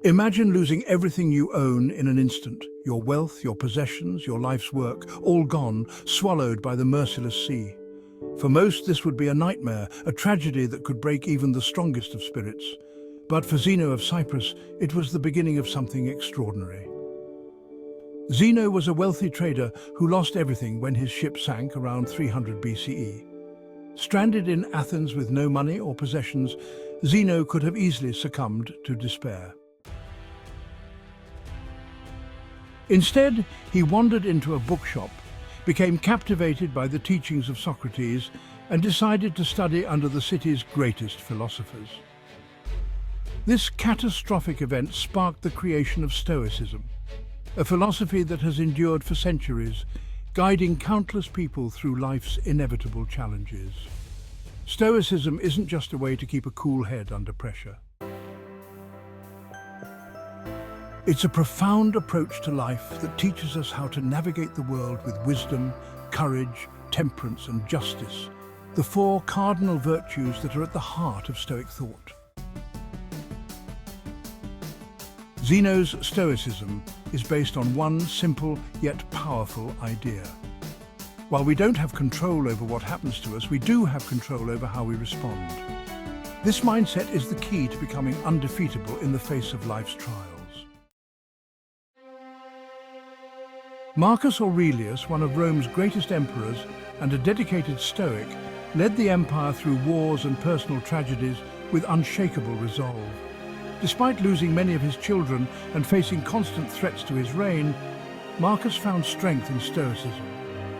Imagine losing everything you own in an instant. Your wealth, your possessions, your life's work, all gone, swallowed by the merciless sea. For most, this would be a nightmare, a tragedy that could break even the strongest of spirits. But for Zeno of Cyprus, it was the beginning of something extraordinary. Zeno was a wealthy trader who lost everything when his ship sank around 300 BCE. Stranded in Athens with no money or possessions, Zeno could have easily succumbed to despair. Instead, he wandered into a bookshop, became captivated by the teachings of Socrates, and decided to study under the city's greatest philosophers. This catastrophic event sparked the creation of Stoicism, a philosophy that has endured for centuries, guiding countless people through life's inevitable challenges. Stoicism isn't just a way to keep a cool head under pressure. It's a profound approach to life that teaches us how to navigate the world with wisdom, courage, temperance, and justice, the four cardinal virtues that are at the heart of Stoic thought. Zeno's Stoicism is based on one simple yet powerful idea. While we don't have control over what happens to us, we do have control over how we respond. This mindset is the key to becoming undefeatable in the face of life's trials. Marcus Aurelius, one of Rome's greatest emperors and a dedicated Stoic, led the empire through wars and personal tragedies with unshakable resolve. Despite losing many of his children and facing constant threats to his reign, Marcus found strength in Stoicism.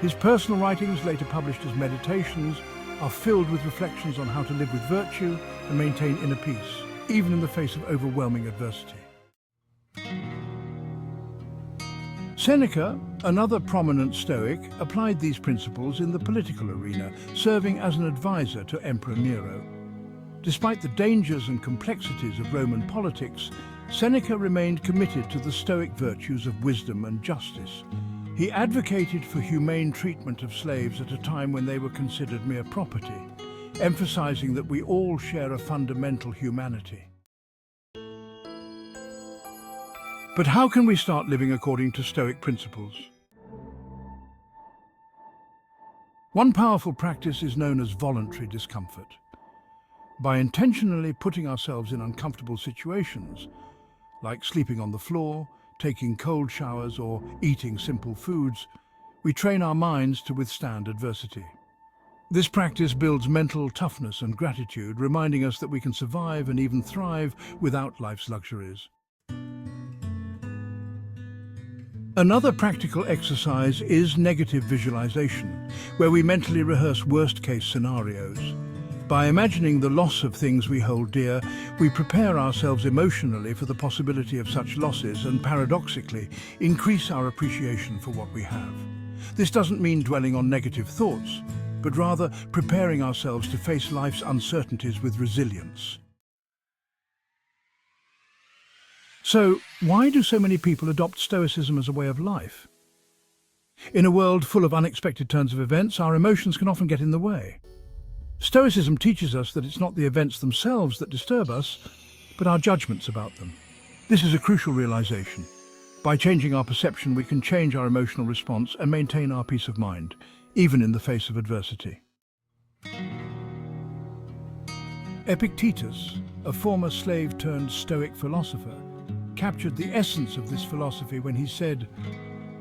His personal writings, later published as meditations, are filled with reflections on how to live with virtue and maintain inner peace, even in the face of overwhelming adversity. Seneca, another prominent Stoic, applied these principles in the political arena, serving as an advisor to Emperor Nero. Despite the dangers and complexities of Roman politics, Seneca remained committed to the Stoic virtues of wisdom and justice. He advocated for humane treatment of slaves at a time when they were considered mere property, emphasizing that we all share a fundamental humanity. But how can we start living according to Stoic principles? One powerful practice is known as voluntary discomfort. By intentionally putting ourselves in uncomfortable situations, like sleeping on the floor, taking cold showers, or eating simple foods, we train our minds to withstand adversity. This practice builds mental toughness and gratitude, reminding us that we can survive and even thrive without life's luxuries. Another practical exercise is negative visualization, where we mentally rehearse worst-case scenarios. By imagining the loss of things we hold dear, we prepare ourselves emotionally for the possibility of such losses and, paradoxically, increase our appreciation for what we have. This doesn't mean dwelling on negative thoughts, but rather preparing ourselves to face life's uncertainties with resilience. So, why do so many people adopt Stoicism as a way of life? In a world full of unexpected turns of events, our emotions can often get in the way. Stoicism teaches us that it's not the events themselves that disturb us, but our judgments about them. This is a crucial realization. By changing our perception, we can change our emotional response and maintain our peace of mind, even in the face of adversity. Epictetus, a former slave-turned-Stoic philosopher, captured the essence of this philosophy when he said,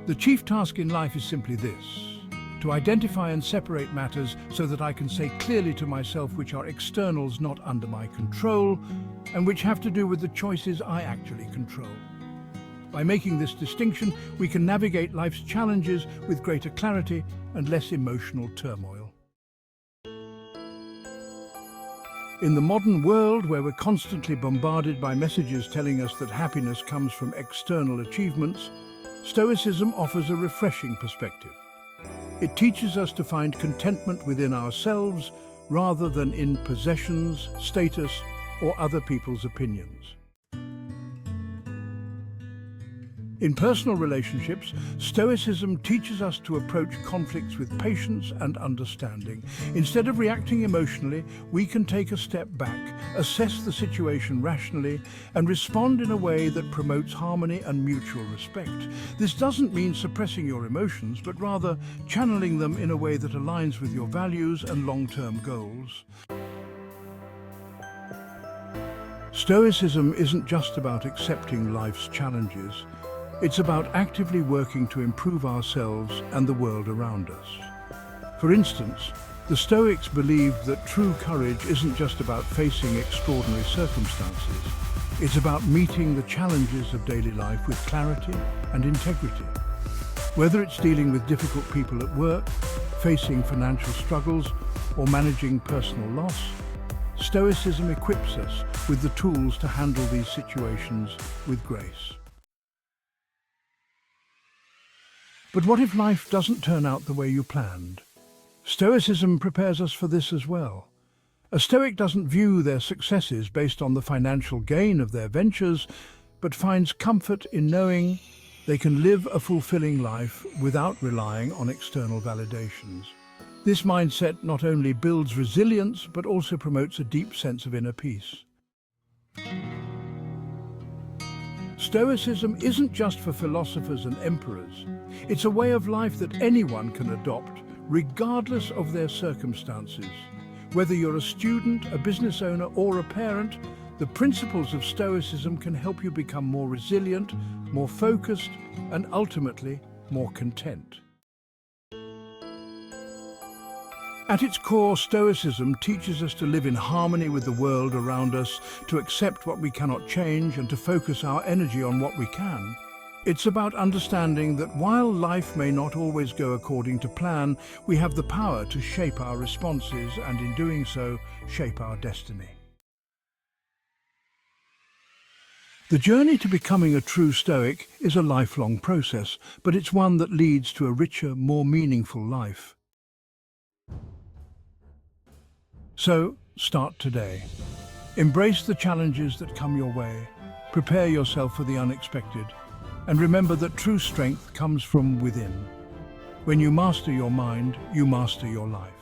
"The chief task in life is simply this, to identify and separate matters so that I can say clearly to myself which are externals not under my control and which have to do with the choices I actually control. By making this distinction, we can navigate life's challenges with greater clarity and less emotional turmoil." In the modern world, where we're constantly bombarded by messages telling us that happiness comes from external achievements, Stoicism offers a refreshing perspective. It teaches us to find contentment within ourselves rather than in possessions, status, or other people's opinions. In personal relationships, Stoicism teaches us to approach conflicts with patience and understanding. Instead of reacting emotionally, we can take a step back, assess the situation rationally, and respond in a way that promotes harmony and mutual respect. This doesn't mean suppressing your emotions, but rather channeling them in a way that aligns with your values and long-term goals. Stoicism isn't just about accepting life's challenges. It's about actively working to improve ourselves and the world around us. For instance, the Stoics believed that true courage isn't just about facing extraordinary circumstances. It's about meeting the challenges of daily life with clarity and integrity. Whether it's dealing with difficult people at work, facing financial struggles, or managing personal loss, Stoicism equips us with the tools to handle these situations with grace. But what if life doesn't turn out the way you planned? Stoicism prepares us for this as well. A Stoic doesn't view their successes based on the financial gain of their ventures, but finds comfort in knowing they can live a fulfilling life without relying on external validations. This mindset not only builds resilience, but also promotes a deep sense of inner peace. Stoicism isn't just for philosophers and emperors. It's a way of life that anyone can adopt, regardless of their circumstances. Whether you're a student, a business owner, or a parent, the principles of Stoicism can help you become more resilient, more focused, and ultimately more content. At its core, Stoicism teaches us to live in harmony with the world around us, to accept what we cannot change, and to focus our energy on what we can. It's about understanding that while life may not always go according to plan, we have the power to shape our responses and, in doing so, shape our destiny. The journey to becoming a true Stoic is a lifelong process, but it's one that leads to a richer, more meaningful life. So, start today. Embrace the challenges that come your way. Prepare yourself for the unexpected. And remember that true strength comes from within. When you master your mind, you master your life.